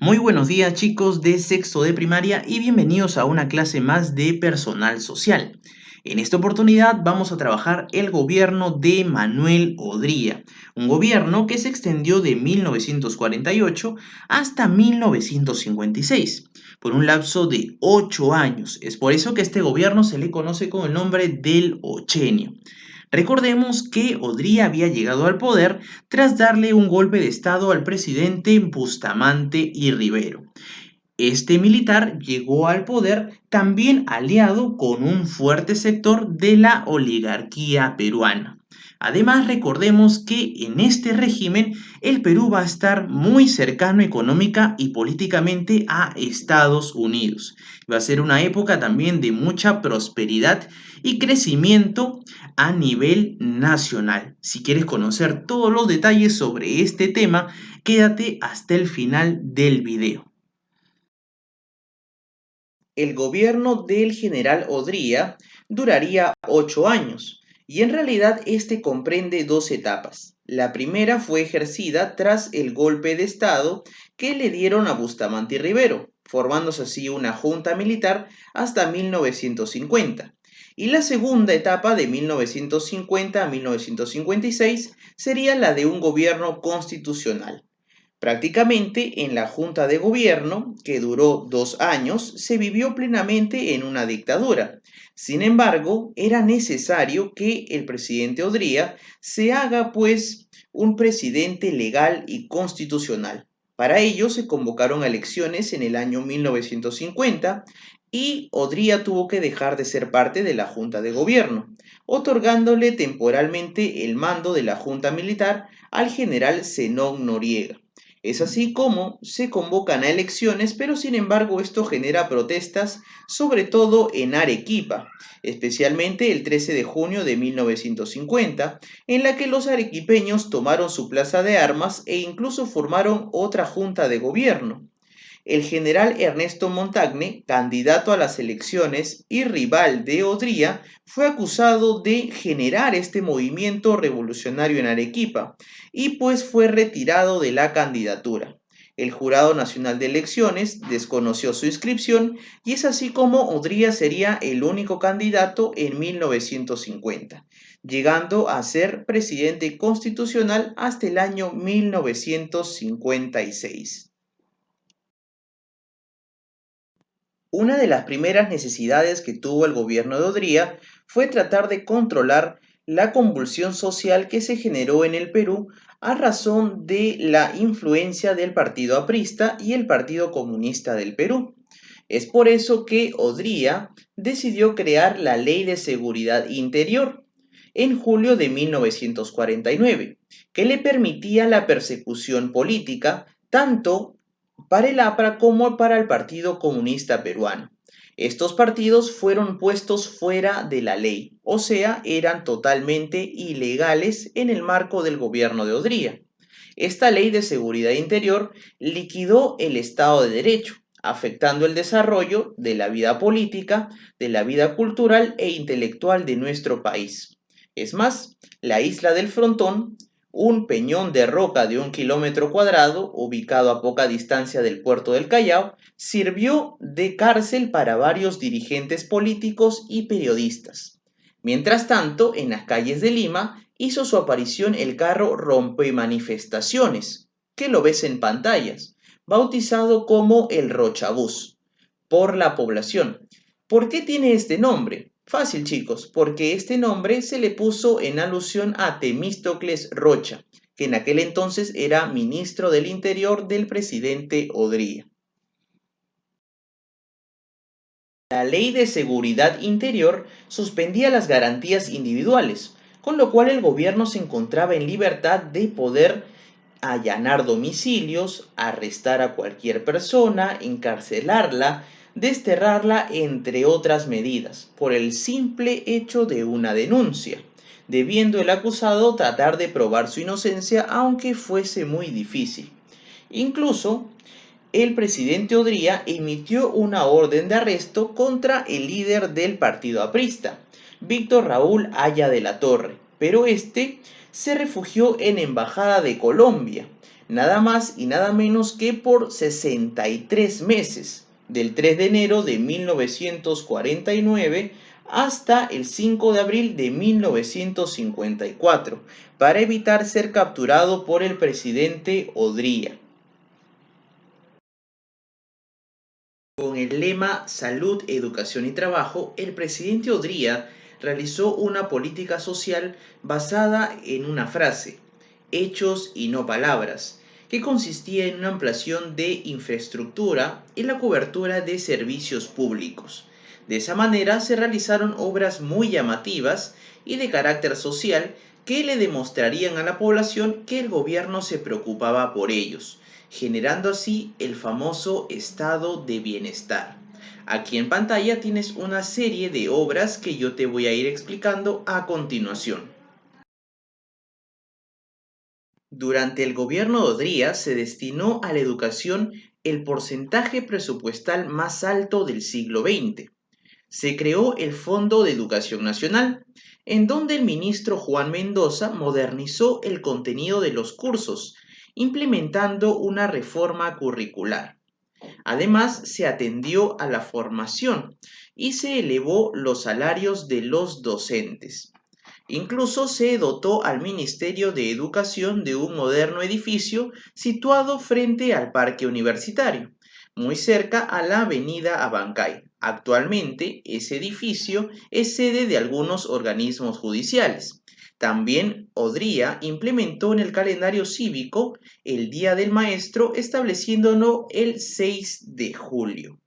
Muy buenos días chicos de sexto de primaria y bienvenidos a una clase más de personal social. En esta oportunidad vamos a trabajar el gobierno de Manuel Odría, un gobierno que se extendió de 1948 hasta 1956, por un lapso de 8 años. Es por eso que este gobierno se le conoce con el nombre del Ochenio. Recordemos que Odría había llegado al poder tras darle un golpe de estado al presidente Bustamante y Rivero. Este militar llegó al poder también aliado con un fuerte sector de la oligarquía peruana. Además, recordemos que en este régimen el Perú va a estar muy cercano económica y políticamente a Estados Unidos. Va a ser una época también de mucha prosperidad y crecimiento a nivel nacional. Si quieres conocer todos los detalles sobre este tema, quédate hasta el final del video. El gobierno del general Odría duraría 8 años, y en realidad este comprende dos etapas. La primera fue ejercida tras el golpe de Estado que le dieron a Bustamante y Rivero, formándose así una junta militar hasta 1950. Y la segunda etapa de 1950 a 1956 sería la de un gobierno constitucional. Prácticamente en la Junta de Gobierno, que duró 2 años, se vivió plenamente en una dictadura. Sin embargo, era necesario que el presidente Odría se haga pues un presidente legal y constitucional. Para ello se convocaron elecciones en el año 1950 y Odría tuvo que dejar de ser parte de la Junta de Gobierno, otorgándole temporalmente el mando de la Junta Militar al general Zenón Noriega. Es así como se convocan a elecciones, pero sin embargo esto genera protestas, sobre todo en Arequipa, especialmente el 13 de junio de 1950, en la que los arequipeños tomaron su plaza de armas e incluso formaron otra junta de gobierno. El general Ernesto Montagne, candidato a las elecciones y rival de Odría, fue acusado de generar este movimiento revolucionario en Arequipa y pues fue retirado de la candidatura. El Jurado Nacional de Elecciones desconoció su inscripción y es así como Odría sería el único candidato en 1950, llegando a ser presidente constitucional hasta el año 1956. Una de las primeras necesidades que tuvo el gobierno de Odría fue tratar de controlar la convulsión social que se generó en el Perú a razón de la influencia del Partido Aprista y el Partido Comunista del Perú. Es por eso que Odría decidió crear la Ley de Seguridad Interior en julio de 1949, que le permitía la persecución política tanto para el APRA como para el Partido Comunista Peruano. Estos partidos fueron puestos fuera de la ley, o sea, eran totalmente ilegales en el marco del gobierno de Odría. Esta ley de seguridad interior liquidó el Estado de Derecho, afectando el desarrollo de la vida política, de la vida cultural e intelectual de nuestro país. Es más, la isla del Frontón, un peñón de roca de 1 kilómetro cuadrado, ubicado a poca distancia del puerto del Callao, sirvió de cárcel para varios dirigentes políticos y periodistas. Mientras tanto, en las calles de Lima hizo su aparición el carro Rompemanifestaciones, que lo ves en pantallas, bautizado como el Rochabús, por la población. ¿Por qué tiene este nombre? Fácil, chicos, porque este nombre se le puso en alusión a Temístocles Rocha, que en aquel entonces era ministro del Interior del presidente Odría. La Ley de Seguridad Interior suspendía las garantías individuales, con lo cual el gobierno se encontraba en libertad de poder allanar domicilios, arrestar a cualquier persona, encarcelarla, desterrarla, entre otras medidas, por el simple hecho de una denuncia, debiendo el acusado tratar de probar su inocencia aunque fuese muy difícil. Incluso, el presidente Odría emitió una orden de arresto contra el líder del partido aprista, Víctor Raúl Haya de la Torre, pero este se refugió en Embajada de Colombia, nada más y nada menos que por 63 meses, del 3 de enero de 1949 hasta el 5 de abril de 1954, para evitar ser capturado por el presidente Odría. Con el lema Salud, Educación y Trabajo, el presidente Odría realizó una política social basada en una frase, hechos y no palabras, que consistía en una ampliación de infraestructura y la cobertura de servicios públicos. De esa manera se realizaron obras muy llamativas y de carácter social que le demostrarían a la población que el gobierno se preocupaba por ellos, generando así el famoso estado de bienestar. Aquí en pantalla tienes una serie de obras que yo te voy a ir explicando a continuación. Durante el gobierno de Odría se destinó a la educación el porcentaje presupuestal más alto del siglo XX. Se creó el Fondo de Educación Nacional, en donde el ministro Juan Mendoza modernizó el contenido de los cursos, implementando una reforma curricular. Además, se atendió a la formación y se elevó los salarios de los docentes. Incluso se dotó al Ministerio de Educación de un moderno edificio situado frente al Parque Universitario, muy cerca a la Avenida Abancay. Actualmente, ese edificio es sede de algunos organismos judiciales. También Odría implementó en el calendario cívico el Día del Maestro, estableciéndolo el 6 de julio.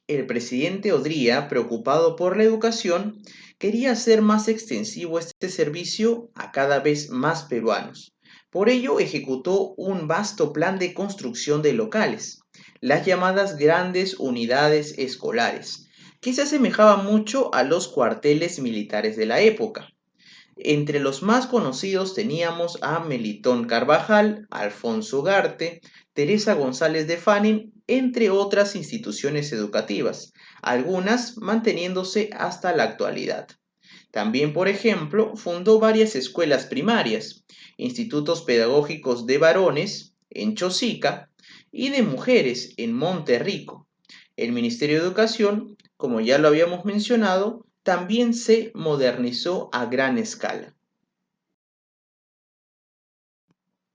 El presidente Odría, preocupado por la educación, quería hacer más extensivo este servicio a cada vez más peruanos. Por ello, ejecutó un vasto plan de construcción de locales, las llamadas grandes unidades escolares, que se asemejaban mucho a los cuarteles militares de la época. Entre los más conocidos teníamos a Melitón Carvajal, Alfonso Ugarte, Teresa González de Fanning, entre otras instituciones educativas, algunas manteniéndose hasta la actualidad. También, por ejemplo, fundó varias escuelas primarias, institutos pedagógicos de varones en Chosica y de mujeres en Monterrico. El Ministerio de Educación, como ya lo habíamos mencionado, también se modernizó a gran escala.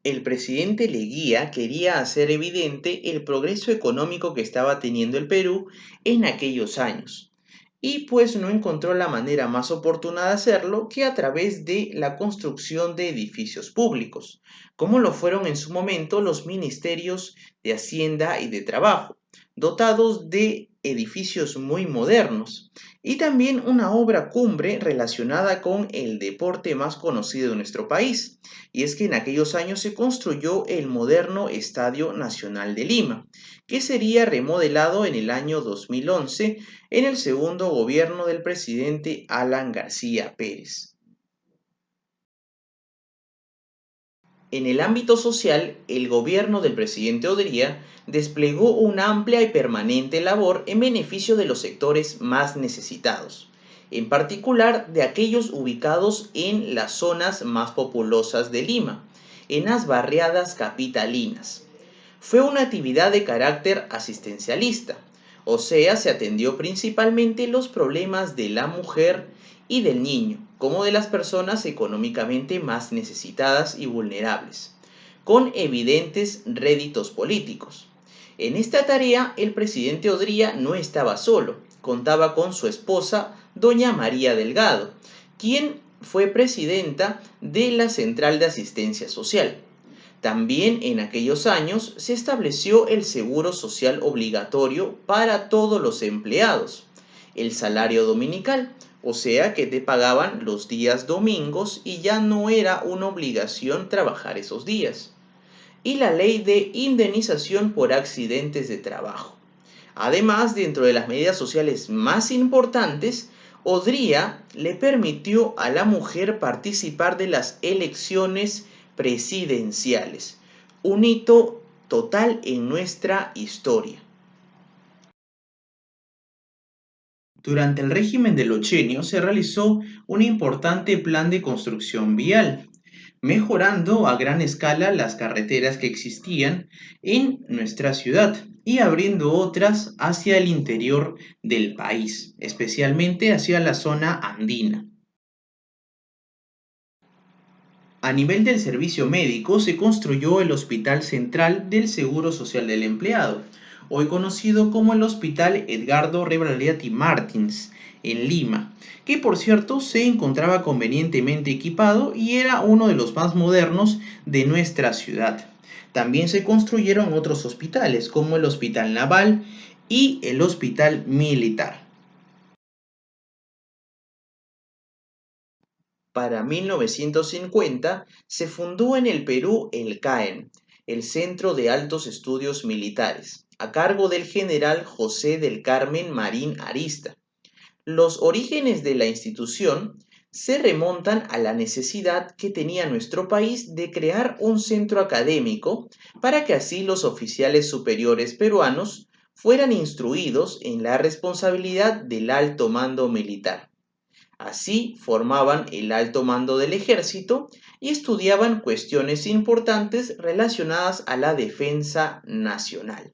El presidente Leguía quería hacer evidente el progreso económico que estaba teniendo el Perú en aquellos años, y pues no encontró la manera más oportuna de hacerlo que a través de la construcción de edificios públicos, como lo fueron en su momento los ministerios de Hacienda y de Trabajo, dotados de edificios muy modernos, y también una obra cumbre relacionada con el deporte más conocido de nuestro país, y es que en aquellos años se construyó el moderno Estadio Nacional de Lima, que sería remodelado en el año 2011 en el segundo gobierno del presidente Alan García Pérez. En el ámbito social, el gobierno del presidente Odría desplegó una amplia y permanente labor en beneficio de los sectores más necesitados, en particular de aquellos ubicados en las zonas más populosas de Lima, en las barriadas capitalinas. Fue una actividad de carácter asistencialista, o sea, se atendió principalmente los problemas de la mujer y del niño, como de las personas económicamente más necesitadas y vulnerables, con evidentes réditos políticos. En esta tarea, el presidente Odría no estaba solo, contaba con su esposa, doña María Delgado, quien fue presidenta de la Central de Asistencia Social. También en aquellos años se estableció el seguro social obligatorio para todos los empleados, el salario dominical, o sea que te pagaban los días domingos y ya no era una obligación trabajar esos días, y la ley de indemnización por accidentes de trabajo. Además, dentro de las medidas sociales más importantes, Odría le permitió a la mujer participar de las elecciones presidenciales, un hito total en nuestra historia. Durante el régimen del Ochenio se realizó un importante plan de construcción vial, mejorando a gran escala las carreteras que existían en nuestra ciudad y abriendo otras hacia el interior del país, especialmente hacia la zona andina. A nivel del servicio médico se construyó el Hospital Central del Seguro Social del Empleado, hoy conocido como el Hospital Edgardo Rebragliati Martins, en Lima, que por cierto se encontraba convenientemente equipado y era uno de los más modernos de nuestra ciudad. También se construyeron otros hospitales como el Hospital Naval y el Hospital Militar. Para 1950 se fundó en el Perú el CAEM, el Centro de Altos Estudios Militares, a cargo del general José del Carmen Marín Arista. Los orígenes de la institución se remontan a la necesidad que tenía nuestro país de crear un centro académico para que así los oficiales superiores peruanos fueran instruidos en la responsabilidad del alto mando militar. Así formaban el alto mando del ejército y estudiaban cuestiones importantes relacionadas a la defensa nacional.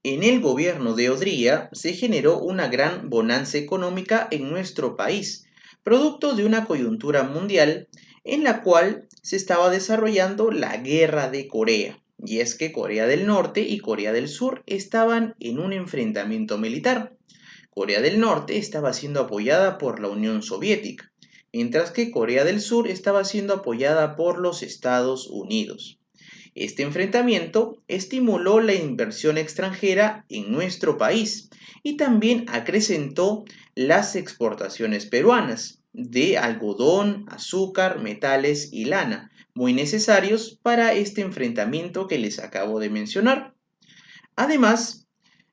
En el gobierno de Odría se generó una gran bonanza económica en nuestro país, producto de una coyuntura mundial en la cual se estaba desarrollando la Guerra de Corea. Y es que Corea del Norte y Corea del Sur estaban en un enfrentamiento militar. Corea del Norte estaba siendo apoyada por la Unión Soviética, mientras que Corea del Sur estaba siendo apoyada por los Estados Unidos. Este enfrentamiento estimuló la inversión extranjera en nuestro país y también acrecentó las exportaciones peruanas de algodón, azúcar, metales y lana, muy necesarios para este enfrentamiento que les acabo de mencionar. Además,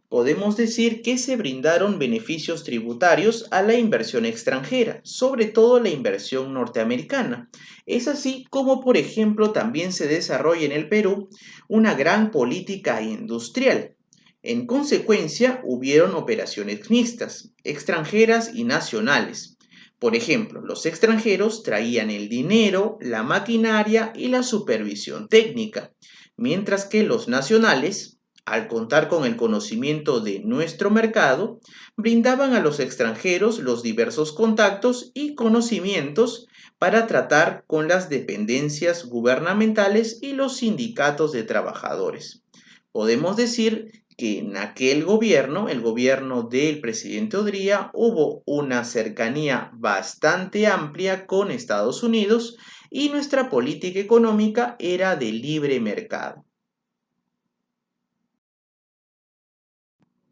podemos decir que se brindaron beneficios tributarios a la inversión extranjera, sobre todo la inversión norteamericana. Es así como, por ejemplo, también se desarrolla en el Perú una gran política industrial. En consecuencia, hubieron operaciones mixtas, extranjeras y nacionales. Por ejemplo, los extranjeros traían el dinero, la maquinaria y la supervisión técnica, mientras que los nacionales, al contar con el conocimiento de nuestro mercado, brindaban a los extranjeros los diversos contactos y conocimientos para tratar con las dependencias gubernamentales y los sindicatos de trabajadores. Podemos decir que en aquel gobierno, el gobierno del presidente Odría, hubo una cercanía bastante amplia con Estados Unidos y nuestra política económica era de libre mercado.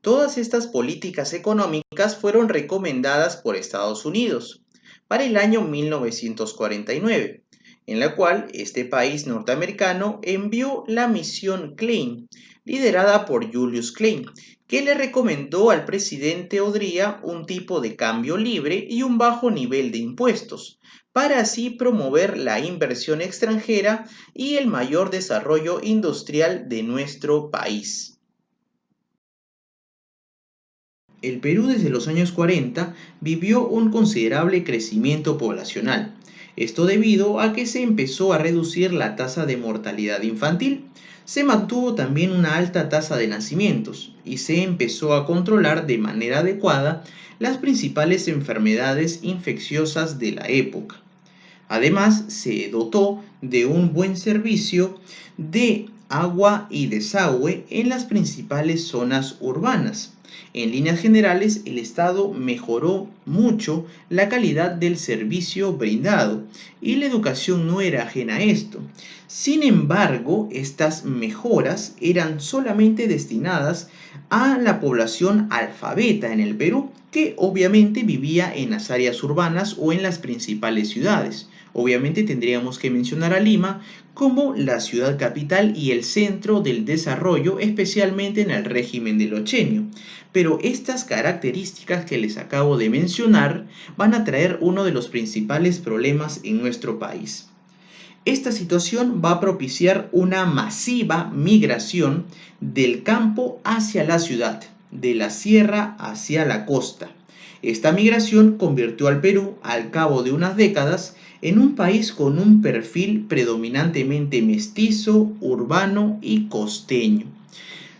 Todas estas políticas económicas fueron recomendadas por Estados Unidos para el año 1949, en la cual este país norteamericano envió la misión Klein, liderada por Julius Klein, que le recomendó al presidente Odría un tipo de cambio libre y un bajo nivel de impuestos, para así promover la inversión extranjera y el mayor desarrollo industrial de nuestro país. El Perú desde los años 40 vivió un considerable crecimiento poblacional, esto debido a que se empezó a reducir la tasa de mortalidad infantil, se mantuvo también una alta tasa de nacimientos y se empezó a controlar de manera adecuada las principales enfermedades infecciosas de la época. Además, se dotó de un buen servicio de agua y desagüe en las principales zonas urbanas. En líneas generales, el Estado mejoró mucho la calidad del servicio brindado y la educación no era ajena a esto. Sin embargo, estas mejoras eran solamente destinadas a la población alfabeta en el Perú, que obviamente vivía en las áreas urbanas o en las principales ciudades. Obviamente tendríamos que mencionar a Lima como la ciudad capital y el centro del desarrollo, especialmente en el régimen del Ochenio. Pero estas características que les acabo de mencionar van a traer uno de los principales problemas en nuestro país. Esta situación va a propiciar una masiva migración del campo hacia la ciudad, de la sierra hacia la costa. Esta migración convirtió al Perú, al cabo de unas décadas, en un país con un perfil predominantemente mestizo, urbano y costeño.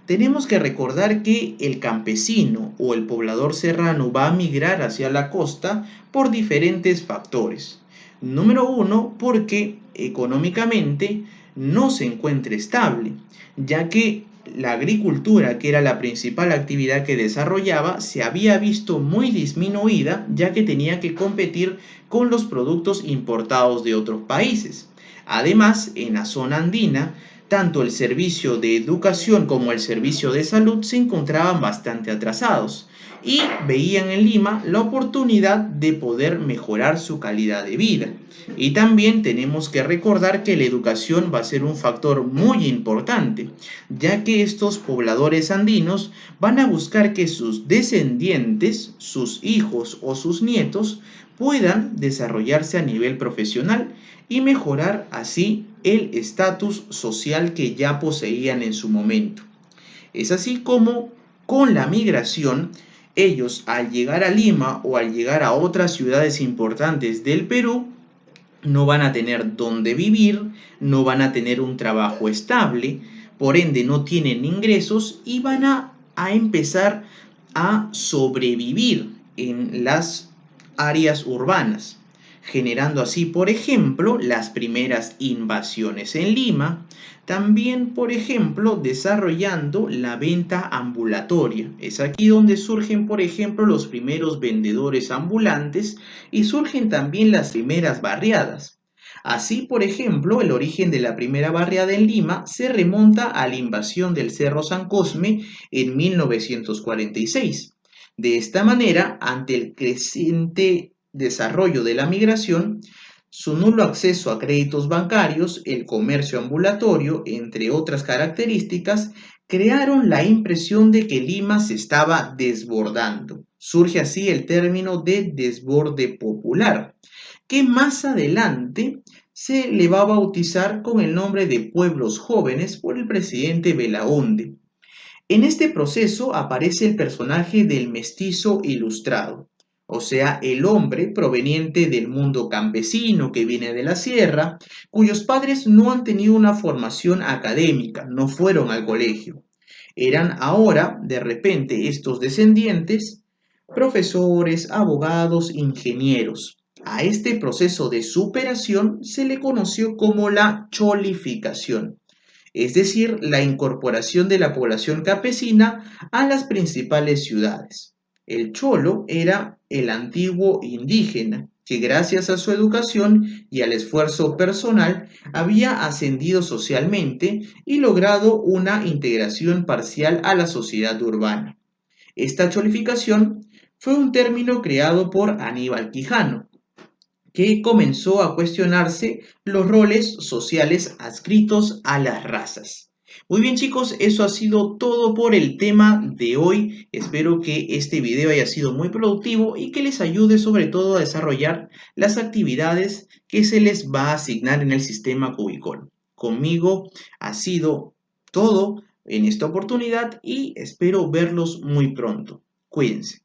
Tenemos que recordar que el campesino o el poblador serrano va a migrar hacia la costa por diferentes factores. Número uno, porque económicamente no se encuentra estable, ya que la agricultura, que era la principal actividad que desarrollaba, se había visto muy disminuida, ya que tenía que competir con los productos importados de otros países. Además, en la zona andina, tanto el servicio de educación como el servicio de salud se encontraban bastante atrasados y veían en Lima la oportunidad de poder mejorar su calidad de vida. Y también tenemos que recordar que la educación va a ser un factor muy importante, ya que estos pobladores andinos van a buscar que sus descendientes, sus hijos o sus nietos, puedan desarrollarse a nivel profesional y mejorar así el estatus social que ya poseían en su momento. Es así como con la migración, ellos al llegar a Lima o al llegar a otras ciudades importantes del Perú, no van a tener dónde vivir, no van a tener un trabajo estable, por ende no tienen ingresos y van a empezar a sobrevivir en las áreas urbanas, generando así, por ejemplo, las primeras invasiones en Lima, también, por ejemplo, desarrollando la venta ambulatoria. Es aquí donde surgen, por ejemplo, los primeros vendedores ambulantes y surgen también las primeras barriadas. Así, por ejemplo, el origen de la primera barriada en Lima se remonta a la invasión del Cerro San Cosme en 1946. De esta manera, ante el creciente desarrollo de la migración, su nulo acceso a créditos bancarios, el comercio ambulatorio, entre otras características, crearon la impresión de que Lima se estaba desbordando. Surge así el término de desborde popular, que más adelante se le va a bautizar con el nombre de pueblos jóvenes por el presidente Belaúnde. En este proceso aparece el personaje del mestizo ilustrado, o sea, el hombre proveniente del mundo campesino que viene de la sierra, cuyos padres no han tenido una formación académica, no fueron al colegio. Eran ahora, de repente, estos descendientes, profesores, abogados, ingenieros. A este proceso de superación se le conoció como la cholificación, es decir, la incorporación de la población campesina a las principales ciudades. El cholo era el antiguo indígena que gracias a su educación y al esfuerzo personal había ascendido socialmente y logrado una integración parcial a la sociedad urbana. Esta cholificación fue un término creado por Aníbal Quijano, que comenzó a cuestionarse los roles sociales adscritos a las razas. Muy bien chicos, eso ha sido todo por el tema de hoy. Espero que este video haya sido muy productivo y que les ayude sobre todo a desarrollar las actividades que se les va a asignar en el sistema Cubicol. Conmigo ha sido todo en esta oportunidad y espero verlos muy pronto. Cuídense.